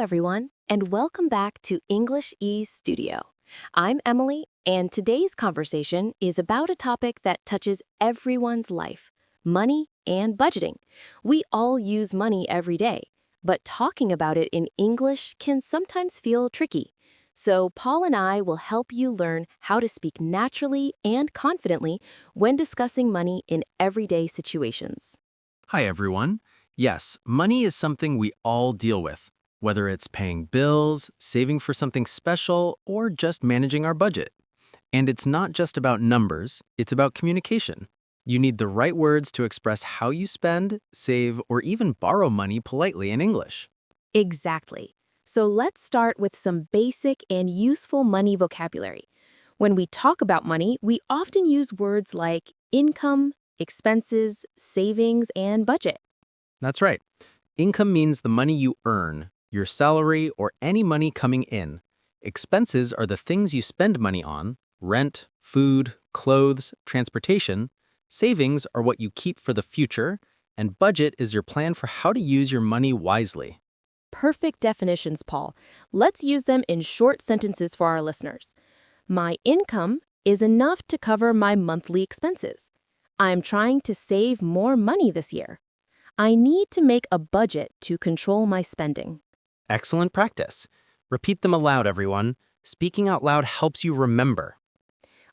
everyone, and welcome back to English Ease Studio. I'm Emily, and today's conversation is about a topic that touches everyone's life: money and budgeting. We all use money every day, but talking about it in English can sometimes feel tricky. So, Paul and I will help you learn how to speak naturally and confidently when discussing money in everyday situations. Hi, everyone. Yes, money is something we all deal with, whether it's paying bills, saving for something special, or just managing our budget. And it's not just about numbers, it's about communication. You need the right words to express how you spend, save, or even borrow money politely in English. Exactly. So let's start with some basic and useful money vocabulary. When we talk about money, we often use words like income, expenses, savings, and budget. That's right. Income means the money you earn, your salary, or any money coming in. Expenses are the things you spend money on: rent, food, clothes, transportation. Savings are what you keep for the future, and budget is your plan for how to use your money wisely. Perfect definitions, Paul. Let's use them in short sentences for our listeners. My income is enough to cover my monthly expenses. I'm trying to save more money this year. I need to make a budget to control my spending. Excellent practice. Repeat them aloud, everyone. Speaking out loud helps you remember.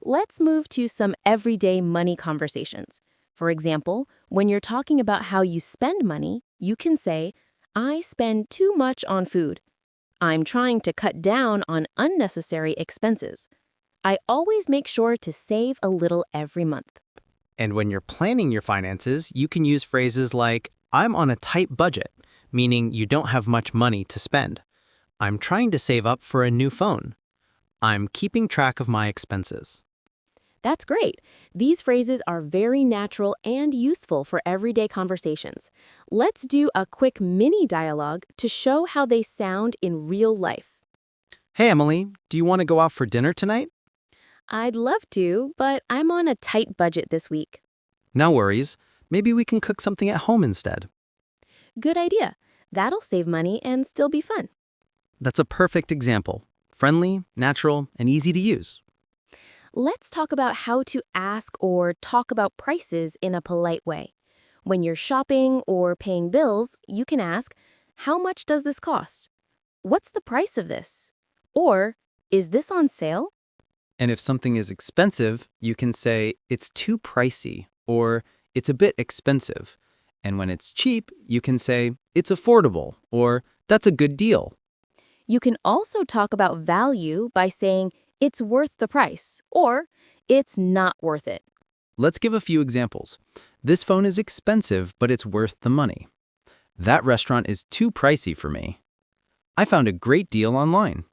Let's move to some everyday money conversations. For example, when you're talking about how you spend money, you can say, I spend too much on food. I'm trying to cut down on unnecessary expenses. I always make sure to save a little every month. And when you're planning your finances, you can use phrases like, I'm on a tight budget, meaning you don't have much money to spend. I'm trying to save up for a new phone. I'm keeping track of my expenses. That's great. These phrases are very natural and useful for everyday conversations. Let's do a quick mini dialogue to show how they sound in real life. Hey, Emily, do you want to go out for dinner tonight? I'd love to, but I'm on a tight budget this week. No worries. Maybe we can cook something at home instead. Good idea. That'll save money and still be fun. That's a perfect example. Friendly, natural, and easy to use. Let's talk about how to ask or talk about prices in a polite way. When you're shopping or paying bills, you can ask, how much does this cost? What's the price of this? Or, is this on sale? And if something is expensive, you can say, it's too pricey, or it's a bit expensive. And when it's cheap, you can say, it's affordable, or that's a good deal. You can also talk about value by saying, it's worth the price, or it's not worth it. Let's give a few examples. This phone is expensive, but it's worth the money. That restaurant is too pricey for me. I found a great deal online.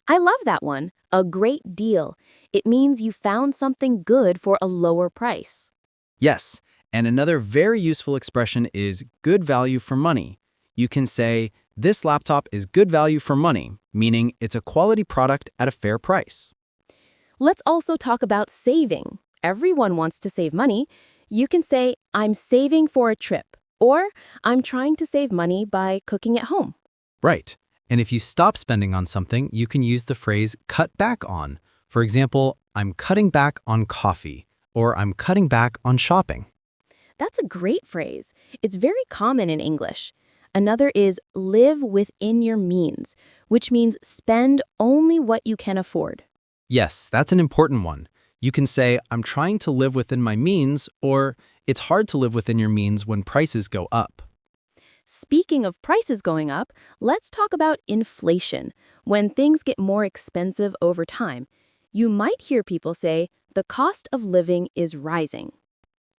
I love that one. A great deal. It means you found something good for a lower price. Yes, and another very useful expression is good value for money. You can say, this laptop is good value for money, meaning it's a quality product at a fair price. Let's also talk about saving. Everyone wants to save money. You can say, I'm saving for a trip, or I'm trying to save money by cooking at home. Right. And if you stop spending on something, you can use the phrase cut back on. For example, I'm cutting back on coffee, or I'm cutting back on shopping. That's a great phrase. It's very common in English. Another is live within your means, which means spend only what you can afford. Yes, that's an important one. You can say, I'm trying to live within my means, or it's hard to live within your means when prices go up. Speaking of prices going up, let's talk about inflation. When things get more expensive over time, you might hear people say, the cost of living is rising.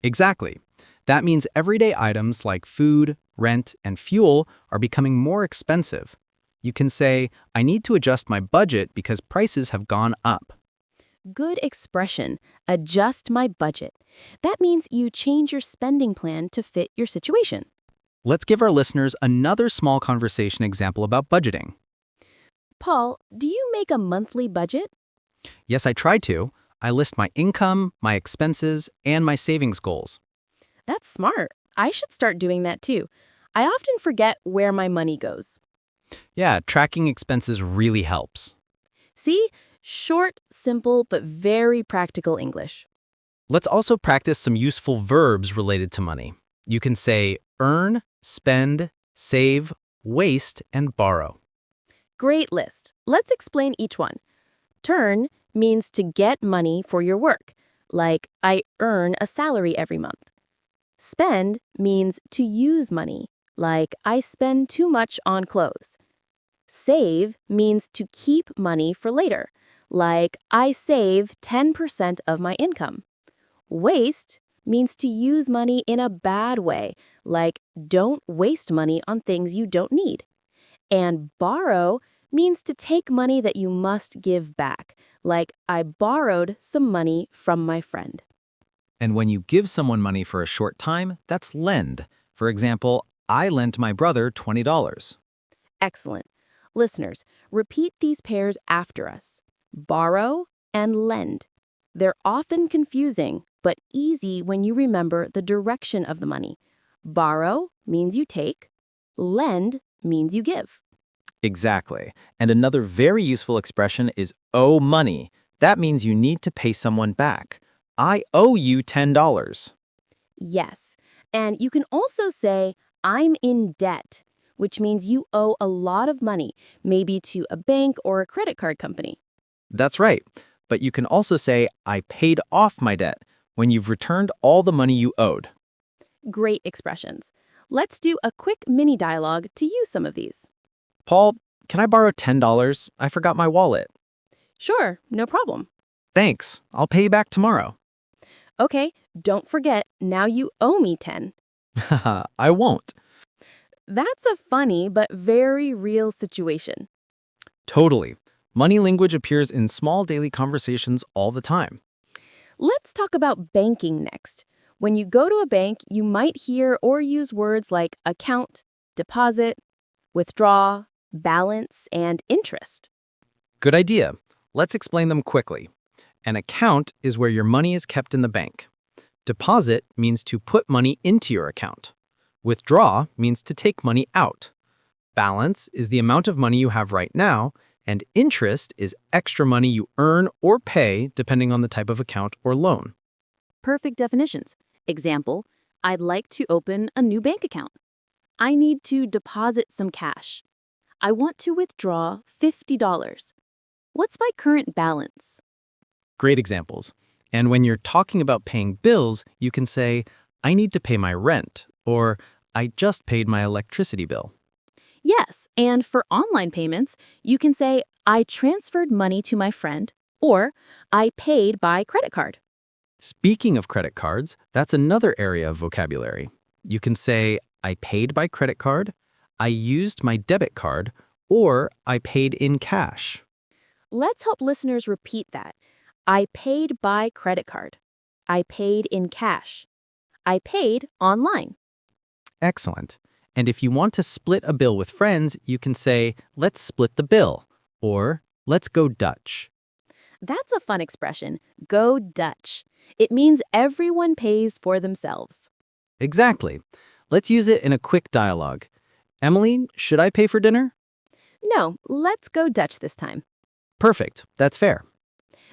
Exactly. That means everyday items like food, rent, and fuel are becoming more expensive. You can say, I need to adjust my budget because prices have gone up. Good expression, adjust my budget. That means you change your spending plan to fit your situation. Let's give our listeners another small conversation example about budgeting. Paul, do you make a monthly budget? Yes, I try to. I list my income, my expenses, and my savings goals. That's smart. I should start doing that too. I often forget where my money goes. Yeah, tracking expenses really helps. See? Short, simple, but very practical English. Let's also practice some useful verbs related to money. You can say earn, spend, save, waste, and borrow. Great list. Let's explain each one. Turn means to get money for your work, like I earn a salary every month. Spend means to use money, like I spend too much on clothes. Save means to keep money for later, like I save 10% of my income. Waste means to use money in a bad way, like don't waste money on things you don't need. And borrow means to take money that you must give back, like I borrowed some money from my friend. And when you give someone money for a short time, that's lend. For example, I lent my brother $20. Excellent. Listeners, repeat these pairs after us. Borrow and lend. They're often confusing, but easy when you remember the direction of the money. Borrow means you take. Lend means you give. Exactly. And another very useful expression is owe money. That means you need to pay someone back. I owe you $10. Yes. And you can also say, I'm in debt, which means you owe a lot of money, maybe to a bank or a credit card company. That's right. But you can also say, I paid off my debt when you've returned all the money you owed. Great expressions. Let's do a quick mini dialogue to use some of these. Paul, can I borrow $10? I forgot my wallet. Sure, no problem. Thanks. I'll pay you back tomorrow. Okay, don't forget, now you owe me 10. Haha, I won't. That's a funny but very real situation. Totally. Money language appears in small daily conversations all the time. Let's talk about banking next. When you go to a bank, you might hear or use words like account, deposit, withdraw, balance, and interest. Good idea. Let's explain them quickly. An account is where your money is kept in the bank. Deposit means to put money into your account. Withdraw means to take money out. Balance is the amount of money you have right now, and interest is extra money you earn or pay depending on the type of account or loan. Perfect definitions. Example, I'd like to open a new bank account. I need to deposit some cash. I want to withdraw $50. What's my current balance? Great examples. And when you're talking about paying bills, you can say, I need to pay my rent, or I just paid my electricity bill. Yes, and for online payments, you can say, I transferred money to my friend, or I paid by credit card. Speaking of credit cards, that's another area of vocabulary. You can say, I paid by credit card, I used my debit card, or I paid in cash. Let's help listeners repeat that. I paid by credit card. I paid in cash. I paid online. Excellent. And if you want to split a bill with friends, you can say, let's split the bill, or let's go Dutch. That's a fun expression, go Dutch. It means everyone pays for themselves. Exactly. Let's use it in a quick dialogue. Emily, should I pay for dinner? No, let's go Dutch this time. Perfect. That's fair.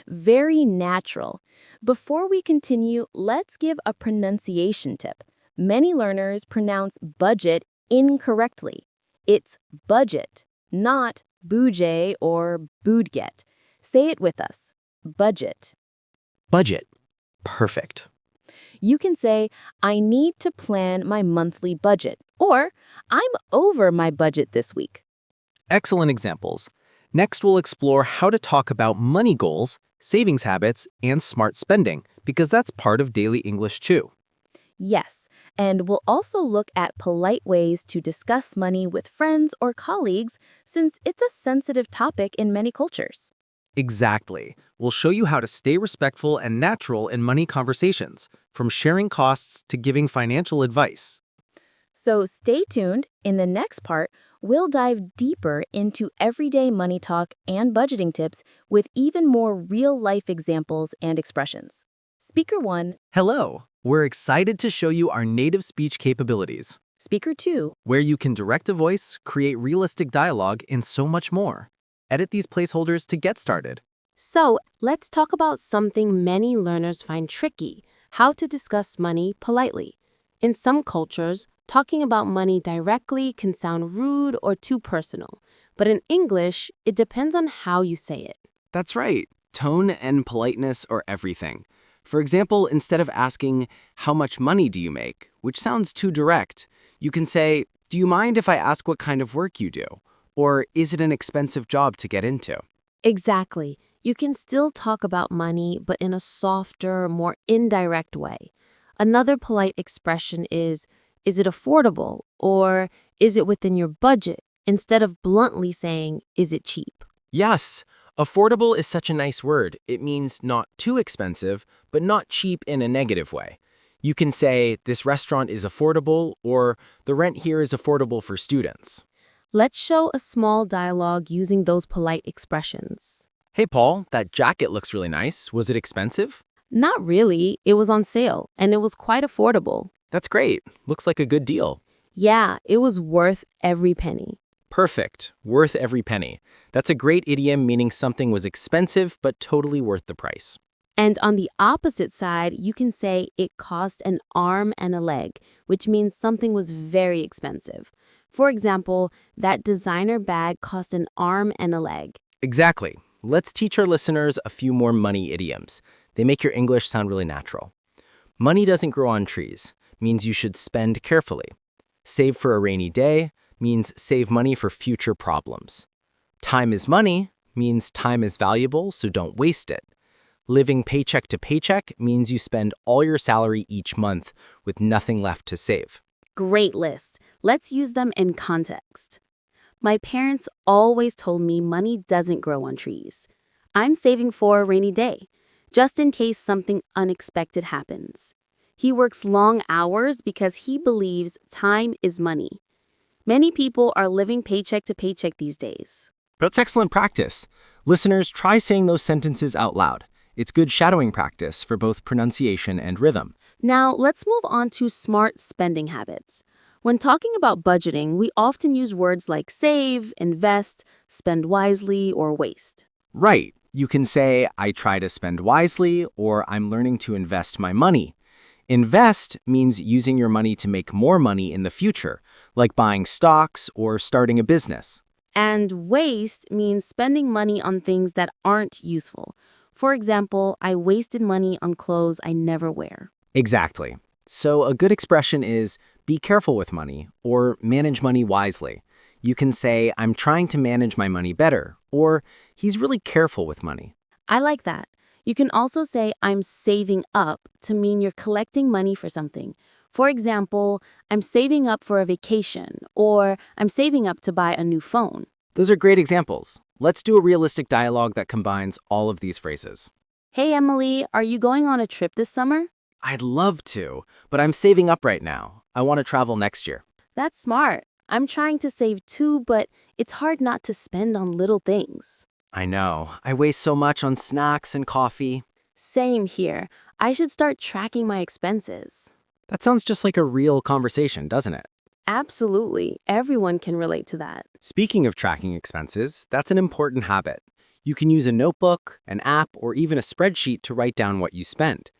Very natural. Before we continue, let's give a pronunciation tip. Many learners pronounce budget incorrectly. It's budget, not budget or budget. Say it with us. Budget. Budget. Perfect. You can say, I need to plan my monthly budget, or I'm over my budget this week. Excellent examples. Next, we'll explore how to talk about money goals, savings habits, and smart spending, because that's part of daily English too. Yes, and we'll also look at polite ways to discuss money with friends or colleagues, since it's a sensitive topic in many cultures. Exactly. We'll show you how to stay respectful and natural in money conversations, from sharing costs to giving financial advice. So stay tuned. In the next part, we'll dive deeper into everyday money talk and budgeting tips with even more real-life examples and expressions. Speaker 1. Hello! We're excited to show you our native speech capabilities. Speaker 2. where you can direct a voice, create realistic dialogue, and so much more. Edit these placeholders to get started. So, let's talk about something many learners find tricky: how to discuss money politely. In some cultures, talking about money directly can sound rude or too personal. But in English, it depends on how you say it. That's right. Tone and politeness are everything. For example, instead of asking, "How much money do you make?" which sounds too direct, you can say, "Do you mind if I ask what kind of work you do?" Or, "Is it an expensive job to get into?" Exactly. You can still talk about money, but in a softer, more indirect way. Another polite expression is it affordable? Or, is it within your budget? Instead of bluntly saying, is it cheap? Yes, affordable is such a nice word. It means not too expensive, but not cheap in a negative way. You can say, this restaurant is affordable, or the rent here is affordable for students. Let's show a small dialogue using those polite expressions. Hey, Paul, that jacket looks really nice. Was it expensive? Not really. It was on sale, and it was quite affordable. That's great. Looks like a good deal. Yeah, it was worth every penny. Perfect. Worth every penny. That's a great idiom meaning something was expensive, but totally worth the price. And on the opposite side, you can say it cost an arm and a leg, which means something was very expensive. For example, that designer bag cost an arm and a leg. Exactly. Let's teach our listeners a few more money idioms. They make your English sound really natural. Money doesn't grow on trees, means you should spend carefully. Save for a rainy day means save money for future problems. Time is money means time is valuable, so don't waste it. Living paycheck to paycheck means you spend all your salary each month with nothing left to save. Great list. Let's use them in context. My parents always told me money doesn't grow on trees. I'm saving for a rainy day, just in case something unexpected happens. He works long hours because he believes time is money. Many people are living paycheck to paycheck these days. That's excellent practice. Listeners, try saying those sentences out loud. It's good shadowing practice for both pronunciation and rhythm. Now, let's move on to smart spending habits. When talking about budgeting, we often use words like save, invest, spend wisely, or waste. Right. You can say, "I try to spend wisely," or "I'm learning to invest my money." Invest means using your money to make more money in the future, like buying stocks or starting a business. And waste means spending money on things that aren't useful. For example, I wasted money on clothes I never wear. Exactly. So a good expression is, "Be careful with money," or "Manage money wisely." You can say, "I'm trying to manage my money better," or "He's really careful with money." I like that. You can also say, I'm saving up to mean you're collecting money for something. For example, I'm saving up for a vacation, or I'm saving up to buy a new phone. Those are great examples. Let's do a realistic dialogue that combines all of these phrases. Hey, Emily, are you going on a trip this summer? I'd love to, but I'm saving up right now. I want to travel next year. That's smart. I'm trying to save too, but it's hard not to spend on little things. I know. I waste so much on snacks and coffee. Same here. I should start tracking my expenses. That sounds just like a real conversation, doesn't it? Absolutely. Everyone can relate to that. Speaking of tracking expenses, that's an important habit. You can use a notebook, an app, or even a spreadsheet to write down what you spend.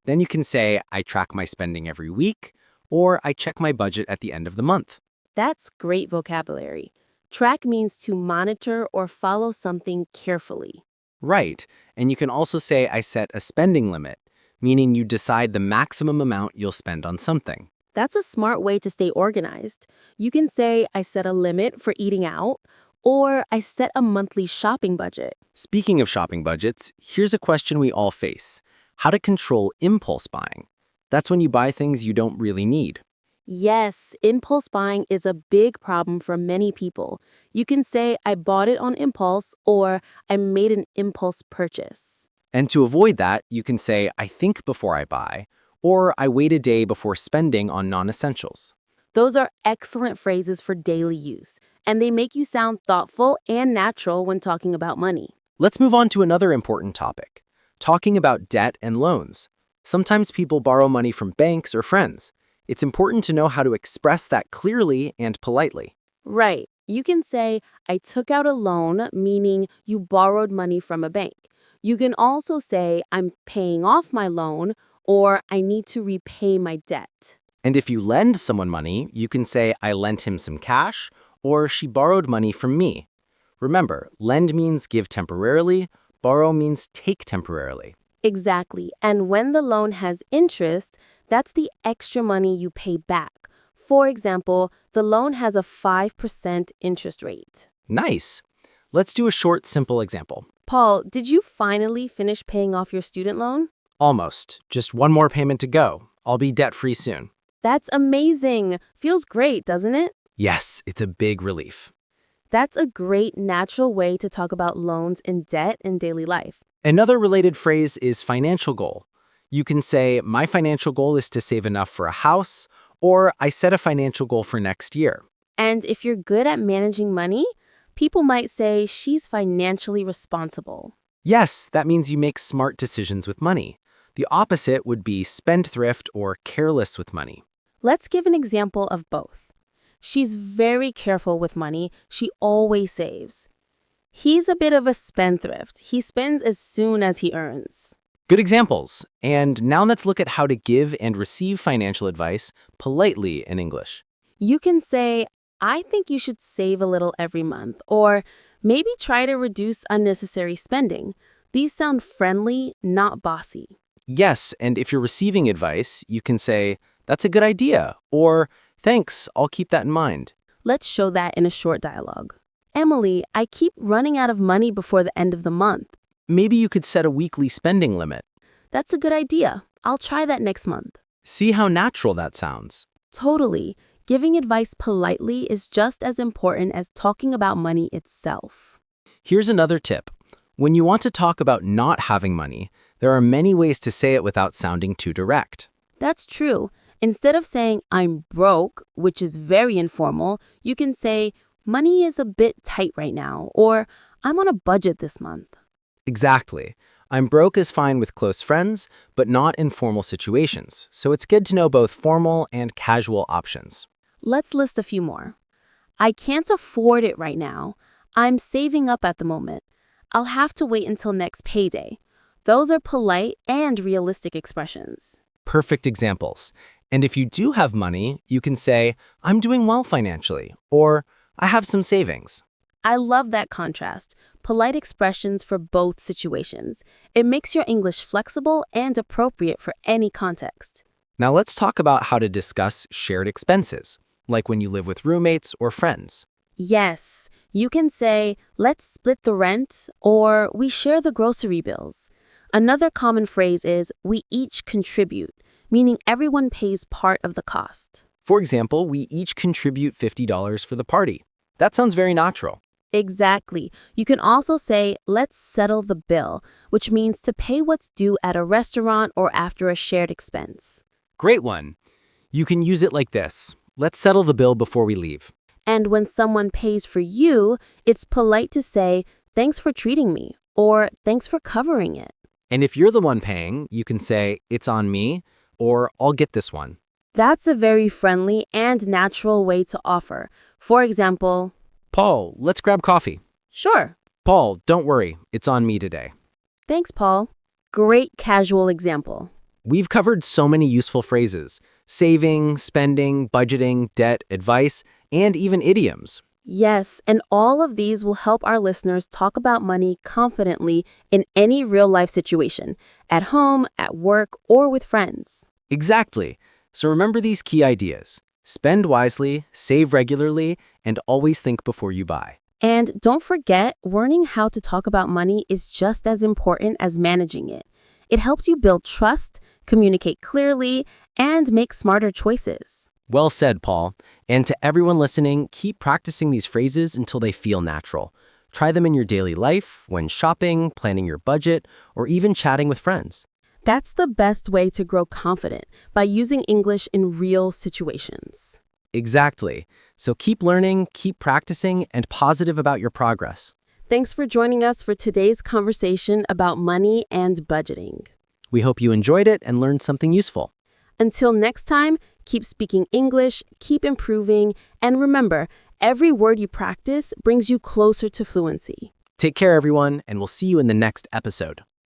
Then you can say, "I track my spending every week," or "I check my budget at the end of the month." That's great vocabulary. Track means to monitor or follow something carefully. Right. And you can also say, "I set a spending limit," meaning you decide the maximum amount you'll spend on something. That's a smart way to stay organized. You can say, I set a limit for eating out, or I set a monthly shopping budget. Speaking of shopping budgets, here's a question we all face: how to control impulse buying. That's when you buy things you don't really need. Yes, impulse buying is a big problem for many people. You can say, I bought it on impulse, or I made an impulse purchase. And to avoid that, you can say, "I think before I buy," or "I wait a day before spending on non-essentials." Those are excellent phrases for daily use, and they make you sound thoughtful and natural when talking about money. Let's move on to another important topic: talking about debt and loans. Sometimes people borrow money from banks or friends. It's important to know how to express that clearly and politely. Right. You can say, I took out a loan, meaning you borrowed money from a bank. You can also say, I'm paying off my loan, or I need to repay my debt. And if you lend someone money, you can say, I lent him some cash, or she borrowed money from me. Remember, lend means give temporarily, borrow means take temporarily. Exactly. And when the loan has interest, that's the extra money you pay back. For example, the loan has a 5% interest rate. Nice. Let's do a short, simple example. Paul, did you finally finish paying off your student loan? Almost. Just one more payment to go. I'll be debt-free soon. That's amazing. Feels great, doesn't it? Yes, it's a big relief. That's a great natural way to talk about loans and debt in daily life. Another related phrase is financial goal. You can say, my financial goal is to save enough for a house, or I set a financial goal for next year. And if you're good at managing money, people might say she's financially responsible. Yes, that means you make smart decisions with money. The opposite would be spendthrift or careless with money. Let's give an example of both. She's very careful with money. She always saves. He's a bit of a spendthrift. He spends as soon as he earns. Good examples. And now let's look at how to give and receive financial advice politely in English. You can say, I think you should save a little every month, or maybe try to reduce unnecessary spending. These sound friendly, not bossy. Yes, and if you're receiving advice, you can say, that's a good idea, or thanks, I'll keep that in mind. Let's show that in a short dialogue. Emily, I keep running out of money before the end of the month. Maybe you could set a weekly spending limit. That's a good idea. I'll try that next month. See how natural that sounds. Totally. Giving advice politely is just as important as talking about money itself. Here's another tip. When you want to talk about not having money, there are many ways to say it without sounding too direct. That's true. Instead of saying, I'm broke, which is very informal, you can say, money is a bit tight right now, or I'm on a budget this month. Exactly. I'm broke is fine with close friends, but not in formal situations, so it's good to know both formal and casual options. Let's list a few more. I can't afford it right now. I'm saving up at the moment. I'll have to wait until next payday. Those are polite and realistic expressions. Perfect examples. And if you do have money, you can say, I'm doing well financially, or I have some savings. I love that contrast. Polite expressions for both situations. It makes your English flexible and appropriate for any context. Now let's talk about how to discuss shared expenses, like when you live with roommates or friends. Yes, you can say, let's split the rent, or we share the grocery bills. Another common phrase is, we each contribute, meaning everyone pays part of the cost. For example, we each contribute $50 for the party. That sounds very natural. Exactly. You can also say, let's settle the bill, which means to pay what's due at a restaurant or after a shared expense. Great one. You can use it like this. Let's settle the bill before we leave. And when someone pays for you, it's polite to say, thanks for treating me, or thanks for covering it. And if you're the one paying, you can say, it's on me, or I'll get this one. That's a very friendly and natural way to offer. For example, Paul, let's grab coffee. sure. Paul, don't worry, it's on me today. Thanks, Paul. Great casual example. We've covered so many useful phrases: saving, spending, budgeting, debt, advice, and even idioms. Yes, and all of these will help our listeners talk about money confidently in any real-life situation, at home, at work, or with friends. Exactly. So remember these key ideas. Spend wisely, save regularly, and always think before you buy. And don't forget, learning how to talk about money is just as important as managing it. It helps you build trust, communicate clearly, and make smarter choices. Well said, Paul. And to everyone listening, keep practicing these phrases until they feel natural. Try them in your daily life, when shopping, planning your budget, or even chatting with friends. That's the best way to grow confident, by using English in real situations. Exactly. So keep learning, keep practicing, and positive about your progress. Thanks for joining us for today's conversation about money and budgeting. We hope you enjoyed it and learned something useful. Until next time, keep speaking English, keep improving, and remember, every word you practice brings you closer to fluency. Take care, everyone, and we'll see you in the next episode.